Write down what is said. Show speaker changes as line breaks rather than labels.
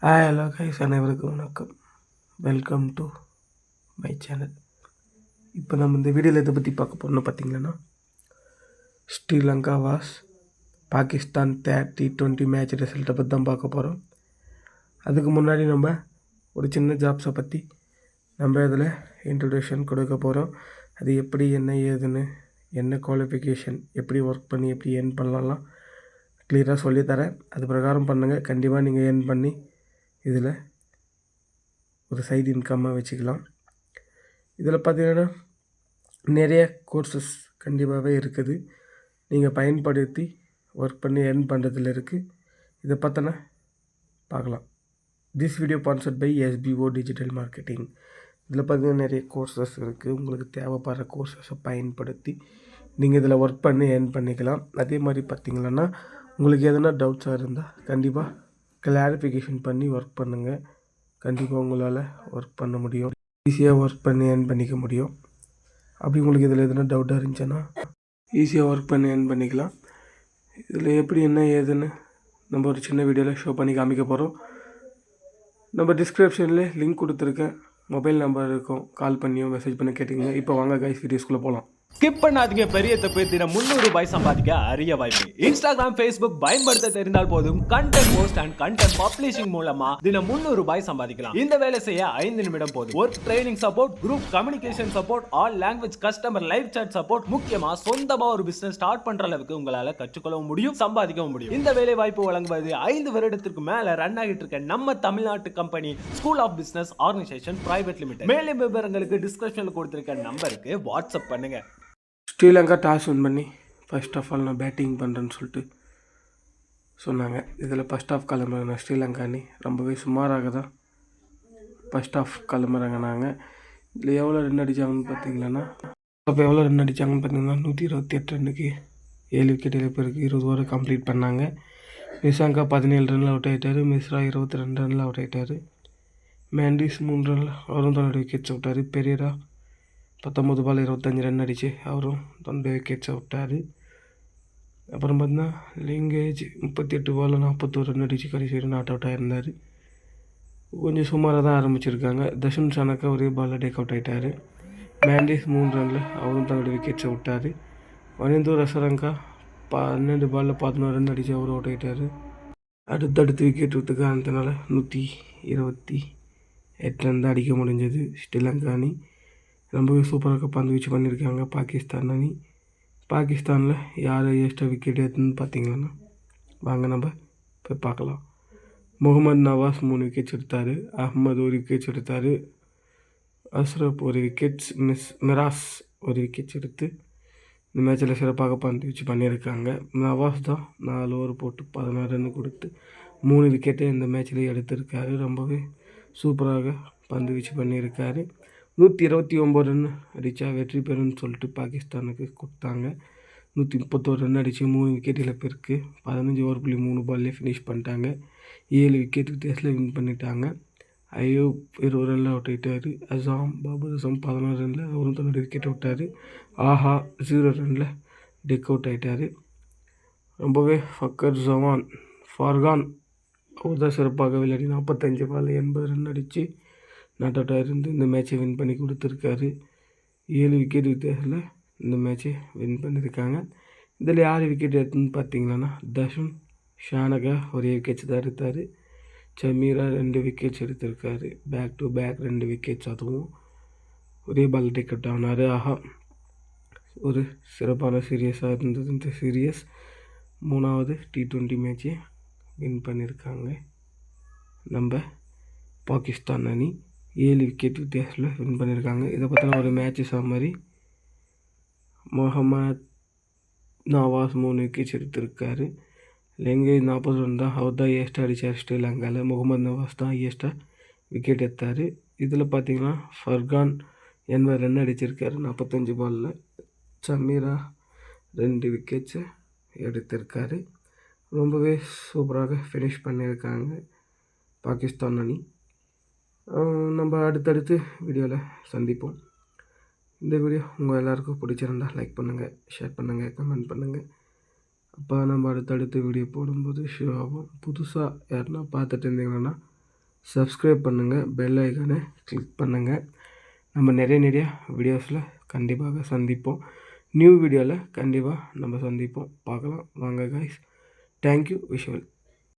Hello guys, அனைவருக்கும் வணக்கம். Welcome to my channel. இப்போ நம்ம இந்த வீடியோவில் இதை பற்றி பார்க்க போகிறோம்னு பார்த்தீங்கன்னா, Sri Lanka was Pakistan T20 match ரிசல்ட்டை பற்றி தான் பார்க்க போகிறோம். அதுக்கு முன்னாடி நம்ம ஒரு சின்ன ஜாப்ஸை பற்றி நம்ம இதில் இன்ட்ரொடக்ஷன் கொடுக்க போகிறோம். அது எப்படி, என்ன ஏதுன்னு, என்ன குவாலிஃபிகேஷன், எப்படி ஒர்க் பண்ணி எப்படி ஏர்ன் பண்ணலாம் கிளியராக சொல்லித்தரேன். அது பிரகாரம் பண்ணுங்கள். கண்டிப்பாக நீங்கள் ஏர்ன் பண்ணி இதில் ஒரு சைடு இன்கம்மாக வச்சுக்கலாம். இதில் பார்த்தீங்கன்னா நிறைய கோர்சஸ் கண்டிப்பாகவே இருக்குது. நீங்கள் பயன்படுத்தி ஒர்க் பண்ணி ஏர்ன் பண்ணுறதுல இருக்குது. இதை பார்த்தோன்னா பார்க்கலாம். This video sponsored by SBO digital marketing. இதில் பார்த்தீங்கன்னா நிறைய கோர்சஸ் இருக்குது. உங்களுக்கு தேவைப்படுற கோர்சஸை பயன்படுத்தி நீங்கள் இதில் ஒர்க் பண்ணி ஏர்ன் பண்ணிக்கலாம். அதே மாதிரி பார்த்திங்கன்னா உங்களுக்கு எதனா டவுட்ஸாக இருந்தால் கண்டிப்பாக கிளாரிஃபிகேஷன் பண்ணி ஒர்க் பண்ணுங்கள். கண்டிப்பாக உங்களால் ஒர்க் பண்ண முடியும். ஈஸியாக ஒர்க் பண்ணி ஏர்ன் பண்ணிக்க முடியும். அப்படி உங்களுக்கு இதில் எதுனா டவுட்டாக இருந்துச்சுன்னா ஈஸியாக ஒர்க் பண்ணி ஏர்ன் பண்ணிக்கலாம். இதில் எப்படி என்ன ஏதுன்னு நம்ம ஒரு சின்ன வீடியோவில் ஷோ பண்ணி காமிக்க போகிறோம். நம்ம டிஸ்கிரிப்ஷனில் லிங்க் கொடுத்துருக்கேன். மொபைல் நம்பர் இருக்கும். கால் பண்ணியோ மெசேஜ் பண்ணி கேட்டிங்க. இப்போ வாங்க கைஸ், வீடியோஸ்குள்ளே போகலாம்.
ஸ்கிப் பண்ணாதீங்க. பெரிய தப்பு. தினம் 300 ரூபாய் சம்பாதிக்க அரிய வாய்ப்பு. இன்ஸ்டாகிராம், Facebook பயன்படுத்த தெரிந்தால் போதும். Content post and content publishing மூலமா தினம் 300 ரூபாய் சம்பாதிக்கலாம். இந்த வேலை செய்ய 5 நிமிடம் போதும். Work training support, group communication support, all language customer live chat support. முக்கியமா சொந்தமா ஒரு பிசினஸ் ஸ்டார்ட் பண்ற அளவுக்கு உங்களால கற்றுக்கொள்ளவும் முடியும், சம்பாதிக்கவும் முடியும். இந்த வேலை வாய்ப்பு வழங்குவது 5 வருடத்திற்கு மேல ரன் ஆகிட்டு இருக்க நம்ம தமிழ்நாட்டு company school of business organisation private limited. மேலும் விவரங்களுக்கு டிஸ்கிரிப்ஷன்ல கொடுத்திருக்க நம்பருக்கு வாட்ஸ்அப் பண்ணுங்க.
ஸ்ரீலங்கா டாஸ் வின் பண்ணி ஃபர்ஸ்ட் ஆஃப் ஆல் நான் பேட்டிங் பண்ணுறேன்னு சொல்லிட்டு சொன்னாங்க. இதில் ஃபர்ஸ்ட் ஆஃப் கிளம்புறாங்க ஸ்ரீலங்கா அணி. ரொம்பவே சுமாராக தான் ஃபர்ஸ்ட் ஆஃப் கிளம்புறாங்கன்னாங்க. இதில் எவ்வளோ ரன் அடித்தாங்கன்னு பார்த்தீங்கன்னா, அப்போ எவ்வளோ ரன் அடித்தாங்கன்னு பார்த்தீங்கன்னா 128 ரன்னுக்கு 7 விக்கெட் இழப்பு இருக்குது. 20 ஓவர் கம்ப்ளீட் பண்ணாங்க. நிஷாங்கா 17 ரனில் அவுட் ஆகிட்டார். மிஸ்ரா 22 ரனில் அவுட் ஆகிட்டார். மேண்டிஸ் 3 ரனில் அவரும் 12 விக்கெட்ஸ் விட்டார். பெரியரா 19 பால் 25 ரன் அடிச்சு அவரும் 2 விக்கெட்ஸை விட்டார். அப்புறம் பார்த்தீங்கன்னா லிங்கேஜ் 38 பால் 41 ரன் அடிச்சு கடைசி நாட் அவுட் ஆகிருந்தார். கொஞ்சம் சுமாராக தான் ஆரம்பிச்சிருக்காங்க. தஷன் சனக்கா ஒரே பாலில் டேக் அவுட் ஆகிட்டார். மேண்டிஸ் 3 ரனில் அவரும் 2 விக்கெட்ஸை விட்டார். வனிந்து ரசரங்கா 12 பாலில் 11 ரன் அடித்து அவரும் அவுட் ஆகிட்டார். அடுத்தடுத்து விக்கெட் விட்டு காரணத்தினால 128 ரன் தான் அடிக்க முடிஞ்சது. ஸ்ரீலங்கா அணி ரொம்பவே சூப்பராக பந்து வீச்சு பண்ணியிருக்காங்க. பாகிஸ்தான் அணி. பாகிஸ்தானில் யார் எக்ஸ்ட்ரா விக்கெட் எடுத்துன்னு பார்த்தீங்கன்னா வாங்க நம்ம போய் பார்க்கலாம். முகமது நவாஸ் 3 விக்கெட்ஸ் எடுத்தார். அஹ்மத் 1 விக்கெட்ஸ் எடுத்தார். அஸ்ரப் 1 விக்கெட்ஸ், மிராஸ் 1 விக்கெட்ஸ் எடுத்து இந்த மேட்சில் சிறப்பாக பந்து வீச்சு பண்ணியிருக்காங்க. நவாஸ் தான் 4 ஓவர் போட்டு 16 ரன் கொடுத்து 3 விக்கெட்டை இந்த மேட்சில் எடுத்திருக்காரு. ரொம்பவே சூப்பராக பந்து வீச்சு பண்ணியிருக்காரு. 129 ரன் அடித்தா வெற்றி பெறும்னு சொல்லிட்டு பாகிஸ்தானுக்கு கொடுத்தாங்க. 131 ரன் அடித்து 3 விக்கெட் இழப்பு இருக்குது. 15 ஓவர் 3 பால்லே ஃபினிஷ் பண்ணிட்டாங்க. 7 விக்கெட் வித்தியாசத்தில் வின் பண்ணிட்டாங்க. ஐயூப் 20 ரனில் அவுட் ஆகிட்டார். பாபர் அசாம் 16 ரனில் அவரும் 9 விக்கெட் விட்டார். ஆஹா 0 ரனில் டெக் அவுட் ஆகிட்டார். ரொம்பவே ஃபார்கான் அவர் தான் சிறப்பாக விளையாடி 45 பால் 80 ரன் அடித்து நாட் அவுட்டாக இருந்து இந்த மேட்சை வின் பண்ணி கொடுத்துருக்காரு. 7 விக்கெட் வித்தியாசத்தில் இந்த மேட்சை வின் பண்ணியிருக்காங்க. இதில் யார் விக்கெட் எடுத்துன்னு பார்த்தீங்கன்னா தஷன் ஷானகா ஒரே விக்கெட்ஸ் தான் எடுத்தார். சமீரா 2 விக்கெட்ஸ் எடுத்திருக்காரு. பேக் டு பேக் 2 விக்கெட்ஸ், அதுவும் ஒரே பால் டேக் அவுட் ஆனார். ஆஹா, ஒரு சிறப்பான சீரியஸாக இருந்தது இந்த சீரியஸ். 3வது T20 மேட்சை வின் பண்ணியிருக்காங்க நம்ம பாகிஸ்தான் அணி. 7 விக்கெட் வித்தியாசத்தில் வின் பண்ணியிருக்காங்க. இதை பற்றின ஒரு match summary. Mohammad Nawaz 3 wickets எடுத்திருக்காரு. லிங்கேஜ் 40 ரன் தான் அவர் தான் ஹையஸ்ட்டாக அடித்தார் ஸ்ரீலங்காவில். முகமது நவாஸ் தான் ஹையஸ்ட்டாக விக்கெட் எடுத்தார். இதில் பார்த்தீங்கன்னா ஃபர்கான் 80 ரன் அடிச்சிருக்காரு 45 பாலில். சமீரா 2 விக்கெட்ஸை எடுத்திருக்காரு. ரொம்பவே சூப்பராக ஃபினிஷ் பண்ணியிருக்காங்க பாகிஸ்தான் அணி. நம்ம அடுத்தடுத்து வீடியோவில் சந்திப்போம். இந்த வீடியோ உங்கள் எல்லாருக்கும் பிடிச்சிருந்தால் லைக் பண்ணுங்கள், ஷேர் பண்ணுங்கள், கமெண்ட் பண்ணுங்கள். அப்போ நம்ம அடுத்தடுத்து வீடியோ போடும்போது ஷோ ஆகும். புதுசாக யாருன்னா பார்த்துட்டு இருந்தீங்கன்னா சப்ஸ்கிரைப் பண்ணுங்கள், பெல் ஐக்கானை கிளிக் பண்ணுங்கள். நம்ம நிறைய வீடியோஸில் கண்டிப்பாக சந்திப்போம். நியூ வீடியோவில் கண்டிப்பாக நம்ம சந்திப்போம். பார்க்கலாம் வாங்க கைஸ். Thank you visual.